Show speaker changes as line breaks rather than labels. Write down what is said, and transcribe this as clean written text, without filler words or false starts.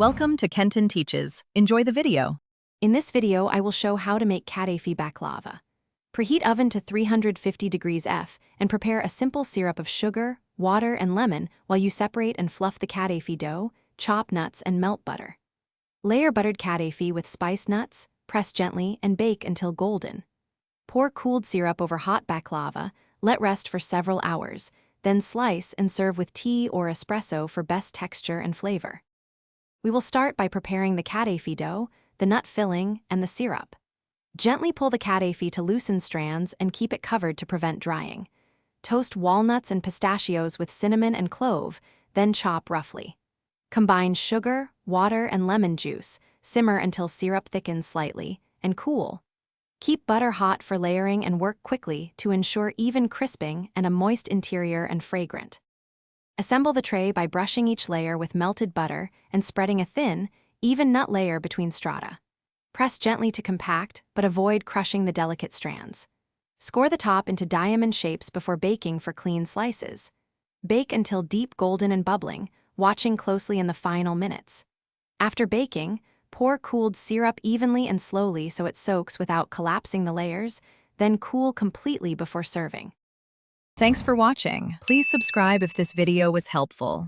Welcome to Kenton Teaches. Enjoy the video.
In this video, I will show how to make Kataifi Baklava. Preheat oven to 350 degrees F and prepare a simple syrup of sugar, water, and lemon while you separate and fluff the Kataifi dough, chop nuts, and melt butter. Layer buttered Kataifi with spiced nuts, press gently, and bake until golden. Pour cooled syrup over hot baklava, let rest for several hours, then slice and serve with tea or espresso for best texture and flavor. We will start by preparing the Kataifi dough, the nut filling, and the syrup. Gently pull the Kataifi to loosen strands and keep it covered to prevent drying. Toast walnuts and pistachios with cinnamon and clove, then chop roughly. Combine sugar, water, and lemon juice, simmer until syrup thickens slightly, and cool. Keep butter hot for layering and work quickly to ensure even crisping and a moist interior and fragrant. Assemble the tray by brushing each layer with melted butter and spreading a thin, even nut layer between strata. Press gently to compact, but avoid crushing the delicate strands. Score the top into diamond shapes before baking for clean slices. Bake until deep golden and bubbling, watching closely in the final minutes. After baking, pour cooled syrup evenly and slowly so it soaks without collapsing the layers, then cool completely before serving.
Thanks for watching. Please subscribe if this video was helpful.